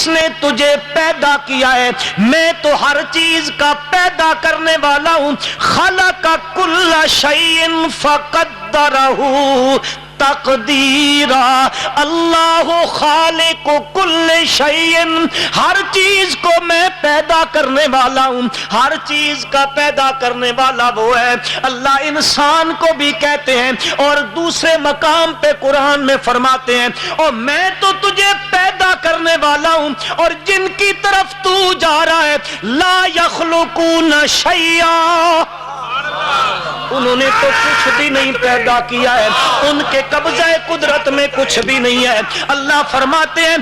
نے تجھے پیدا کیا ہے، میں تو ہر چیز کا پیدا کرنے والا ہوں. خلق کل شیء فقدرہ تقدیرا. اللہ خالق کل شیء، ہر چیز کو میں پیدا کرنے والا ہوں. ہر چیز کا پیدا کرنے والا وہ ہے. اللہ انسان کو بھی کہتے ہیں اور دوسرے مقام پہ قرآن میں فرماتے ہیں اور میں تو تجھے پیدا کرنے والا ہوں، اور جن کی طرف تو جا رہا ہے لا یخلقون شیئا، انہوں نے تو کچھ بھی نہیں پیدا کیا ہے، ان کے قبضہ قدرت میں کچھ بھی نہیں ہے. اللہ فرماتے ہیں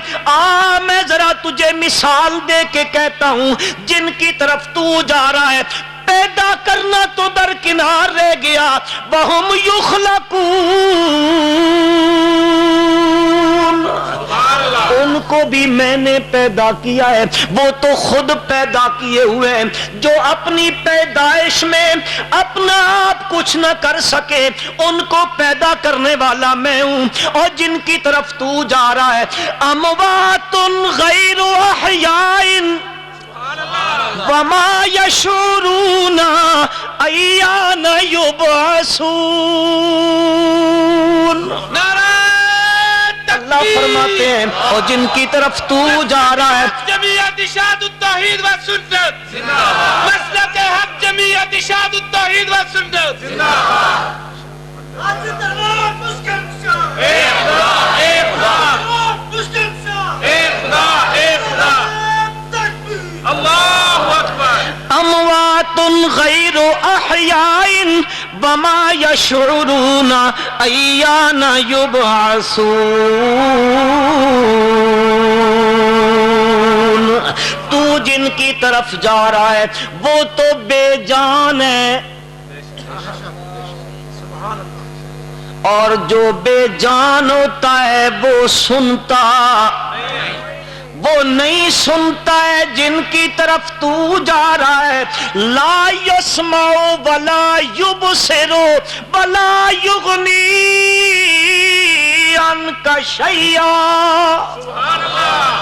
میں ذرا تجھے مثال دے کے کہتا ہوں جن کی طرف تو جا رہا ہے پیدا کرنا تو درکنار رہ گیا، وَهُمْ يُخْلَقُونَ، ان کو بھی میں نے پیدا کیا ہے، وہ تو خود پیدا کیے ہوئے ہیں. جو اپنی پیدائش میں اپنا آپ کچھ نہ کر سکے ان کو پیدا کرنے والا میں ہوں. اور جن کی طرف تو جا رہا ہے اموات غیر احیاء وما یشعرون ایان یبعثون. اللہ فرماتے ہیں اور جن کی طرف تو جا رہا ہے جمعیت اشاعت التوحید و سنت، مسلک حق جمعیت اشاعت التوحید و سنت. اموات غیر احیاء وما یشعرون ایان یبعثون. تو جن کی طرف جا رہا ہے وہ تو بے جان ہے، اور جو بے جان ہوتا ہے وہ سنتا، وہ نہیں سنتا ہے. جن کی طرف تو جا رہا ہے لا یسمع ولا یبصر ولا یغنی عنک شیئا.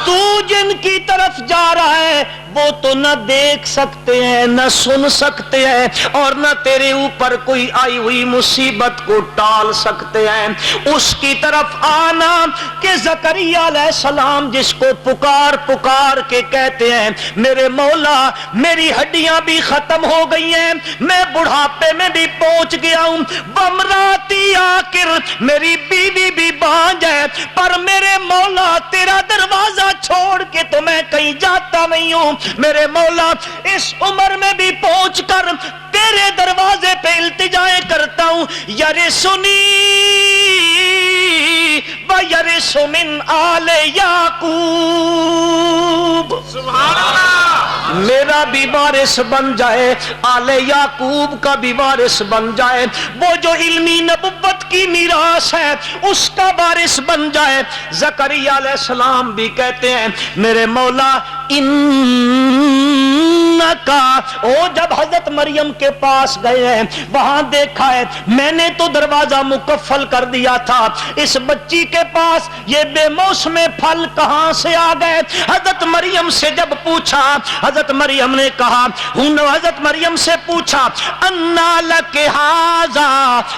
تو جن کی طرف جا رہا ہے وہ تو نہ دیکھ سکتے ہیں نہ سن سکتے ہیں اور نہ تیرے اوپر کوئی آئی ہوئی مصیبت کو ٹال سکتے ہیں. اس کی طرف آنا کہ زکریا علیہ السلام جس کو پکار پکار کے کہتے ہیں میرے مولا میری ہڈیاں بھی ختم ہو گئی ہیں، میں بڑھاپے میں بھی پہنچ گیا ہوں، بمراتی آخر میری بیوی بھی بانجھ ہے، پر میرے مولا تیرا دروازہ چھوڑ کے تو میں کہیں جاتا نہیں ہوں. میرے مولا اس عمر میں بھی پہنچ کر تیرے دروازے پہ التجائیں کرتا ہوں، یرثنی ویرث من آل یعقوب. سبحان اللہ، میرا بھی وارث بن جائے، آل یعقوب کا بھی وارث بن جائے، وہ جو علمی نبوت کی میراث ہے اس کا وارث بن جائے. زکریا علیہ السلام بھی کہتے ہیں میرے مولا جب حضرت مریم کے پاس گئے ہیں وہاں دیکھا ہے میں نے تو دروازہ مکفل کر دیا تھا، اس بچی کے پاس یہ بے موسم پھل کہاں سے آ گئے. حضرت مریم سے جب پوچھا حضرت مریم نے کہا حضرت مریم سے پوچھا انا لک ھذا،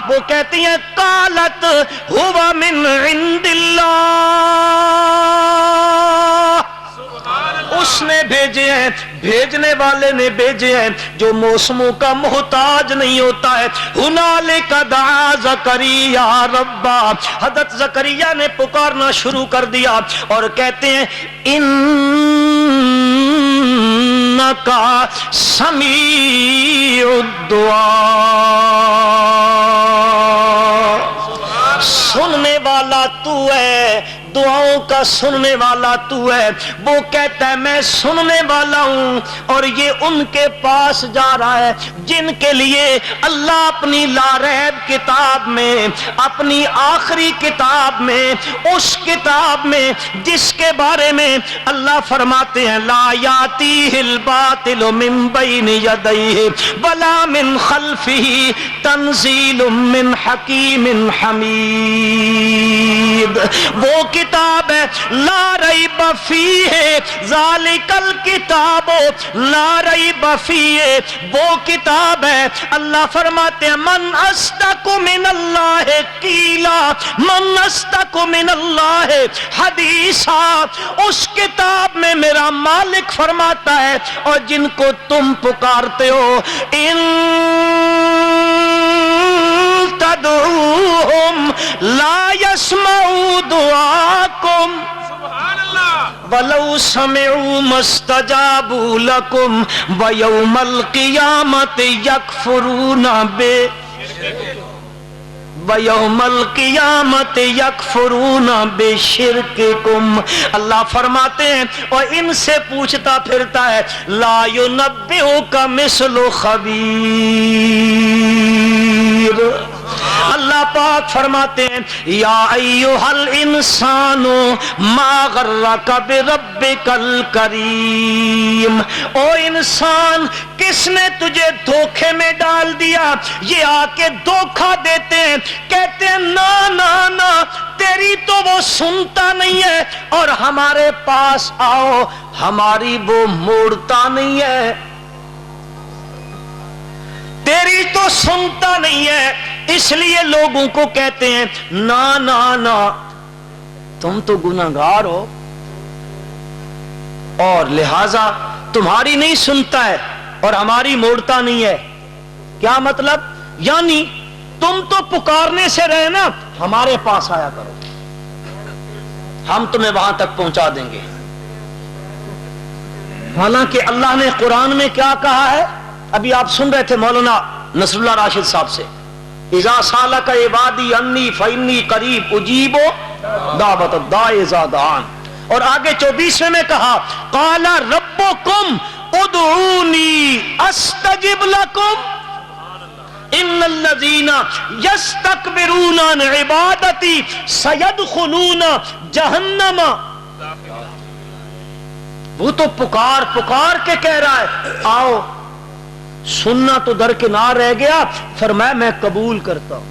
وہ کہتی ہیں قالت ھو من عند اللہ. اس نے بھیجے ہیں، بھیجنے والے نے بھیجے ہیں جو موسموں کا محتاج نہیں ہوتا ہے. ہنالک دعا زکریا ربا، حضرت زکریا نے پکارنا شروع کر دیا اور کہتے ہیں انکا سمیع الدعاء، سننے والا تو ہے، دعاؤں کا سننے والا تو ہے. وہ کہتا ہے میں سننے والا ہوں. اور یہ ان کے پاس جا رہا ہے جن کے لیے اللہ اپنی لا ریب کتاب میں، اپنی آخری کتاب میں، اس کتاب میں جس کے بارے میں اللہ فرماتے ہیں لا یاتیہ الباطل من بین یدیہ ولا من خلفہ تنزیل من حکیم حمید. حمید، وہ کتاب ہے لا ریب فیہ، ذالکل کتاب لا ریب فیہ، وہ کتاب ہے اللہ فرماتے ہیں من اصدق من اللہ قیلا، من اصدق من اللہ حدیثا، اس کتاب میں میرا مالک فرماتا ہے اور جن کو تم پکارتے ہو ان تدعوہم لا يسمعوا دعاکم وَلَوْ سَمِعُوا مَا اسْتَجَابُوا لَكُمْ وَيَوْمَ الْقِيَامَةِ يَكْفُرُونَ وَيَوْمَ الْقِيَامَةِ يَكْفُرُونَ بِشِرْكِكُمْ، اللہ فرماتے ہیں اور ان سے پوچھتا پھرتا ہے لا يُنَبِّئُكَ مِثْلُ خبیر۔ اللہ پاک فرماتے ہیں یا ایھا الانسان ما غرک بربک الکریم، او انسان کس نے تجھے دھوکے میں ڈال دیا؟ یہ آ کے دھوکہ دیتے ہیں، کہتے ہیں نا نا نا تیری تو وہ سنتا نہیں ہے اور ہمارے پاس آؤ ہماری وہ موڑتا نہیں ہے، تیری تو سنتا نہیں ہے، اس لیے لوگوں کو کہتے ہیں نا نا نا تم تو گناہگار ہو اور لہذا تمہاری نہیں سنتا ہے اور ہماری موڑتا نہیں ہے۔ کیا مطلب؟ یعنی تم تو پکارنے سے رہے نا، ہمارے پاس آیا کرو ہم تمہیں وہاں تک پہنچا دیں گے۔ حالانکہ اللہ نے قرآن میں کیا کہا ہے؟ ابھی آپ سن رہے تھے مولانا نصر اللہ راشد صاحب سے، اذا سالک عبادی انی فانی قریب اجیب دعوت الداع اذا دعان، اور آگے 24ویں میں کہا قال ربکم ادعونی استجب لکم ان الذین یستکبرون عن عبادتی سیدخلون جہنم۔ وہ تو پکار پکار کے کہہ رہا ہے آؤ، سننا تو درکنار رہ گیا، فرمایا میں قبول کرتا ہوں۔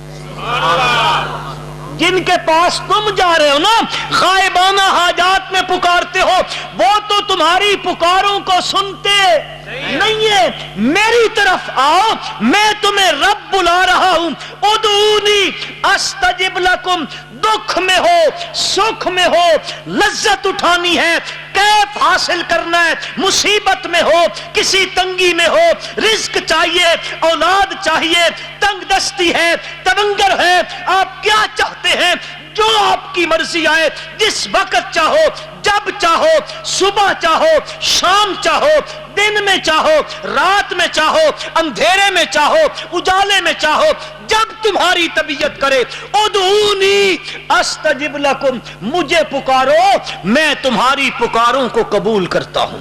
جن کے پاس تم جا رہے ہو نا، غائبانہ حاجات میں پکارتے ہو، وہ تو تمہاری پکاروں کو سنتے نہیں ہے۔ میری طرف آؤ، میں تمہیں رب بلا رہا ہوں، ادعونی استجب لکم۔ دکھ میں ہو، سکھ میں ہو، لذت اٹھانی ہے، کیف حاصل کرنا ہے، مصیبت میں ہو، کسی تنگی میں ہو، رزق چاہیے، اولاد چاہیے، تنگ دستی ہے، تبنگر ہے، آپ کیا چاہتے ہیں؟ جو آپ کی مرضی آئے، جس وقت چاہو، جب چاہو، صبح چاہو، شام چاہو، دن میں چاہو، رات میں چاہو، اندھیرے میں چاہو، اجالے میں چاہو، جب تمہاری طبیعت کرے ادعونی استجب لکم، مجھے پکارو میں تمہاری پکاروں کو قبول کرتا ہوں۔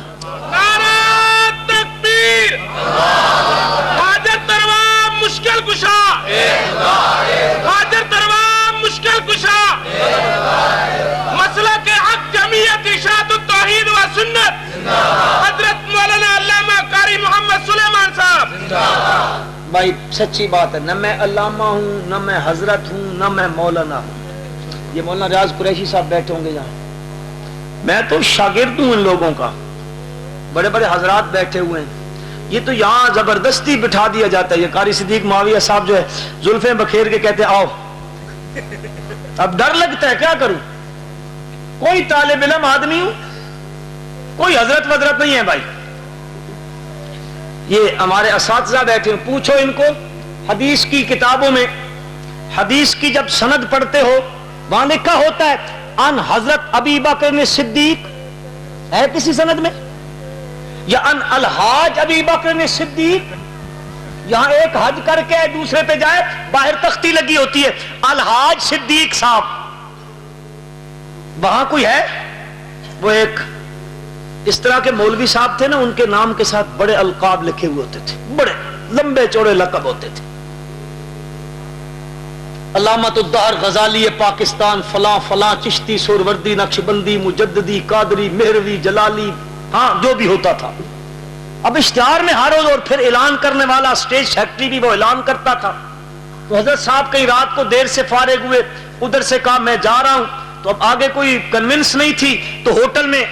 نعرہ تکبیر، حاجت روا مشکل کشا، حاجت روا مشکل کشا، مسلک حق جمعیت اشاعت التوحید و سنت، حضرت مولانا علامہ قاری محمد سلیمان صاحب۔ بھائی سچی بات ہے، نہ میں علامہ ہوں، نہ میں حضرت ہوں، نہ میں مولانا ہوں۔ یہ مولانا ریاض قریشی صاحب بیٹھے ہوں گے یہاں، میں تو شاگرد ہوں ان لوگوں کا، بڑے بڑے حضرات بیٹھے ہوئے ہیں، یہ تو یہاں زبردستی بٹھا دیا جاتا ہے۔ یہ قاری صدیق معاویہ صاحب جو ہے زلفیں بکھیر کے کہتے ہیں آؤ، اب ڈر لگتا ہے کیا کروں، کوئی طالب علم آدمی ہوں، کوئی حضرت وضرت نہیں ہے بھائی۔ یہ ہمارے اساتذہ بیٹھے ہیں، پوچھو ان کو، حدیث کی کتابوں میں حدیث کی جب سند پڑھتے ہو وہاں لکھا ہوتا ہے ان حضرت ابی بکر صدیق، ہے کسی سند میں؟ یا ان الحاج ابی بکر صدیق، یہاں ایک حج کر کے دوسرے پہ جائے، باہر تختی لگی ہوتی ہے الحاج صدیق صاحب، وہاں کوئی ہے؟ وہ ایک اس طرح کے مولوی صاحب تھے نا، ان کے نام کے ساتھ بڑے القاب لکھے ہوئے ہوتے تھے، بڑے لمبے چوڑے لقب ہوتے تھے، علامت الدہر غزالی پاکستان، فلاں فلاں، چشتی، سہروردی، نقشبندی، مجددی، قادری، مہروی، جلالی، ہاں جو بھی ہوتا تھا۔ اب اشتہار میں ہر روز، اور پھر اعلان کرنے والا اسٹیج سیکرٹری بھی وہ اعلان کرتا تھا۔ تو حضرت صاحب کئی رات کو دیر سے فارغ ہوئے، ادھر سے کہا میں جا رہا ہوں، تو اب آگے کوئی کنونس نہیں تھی، تو ہوٹل میں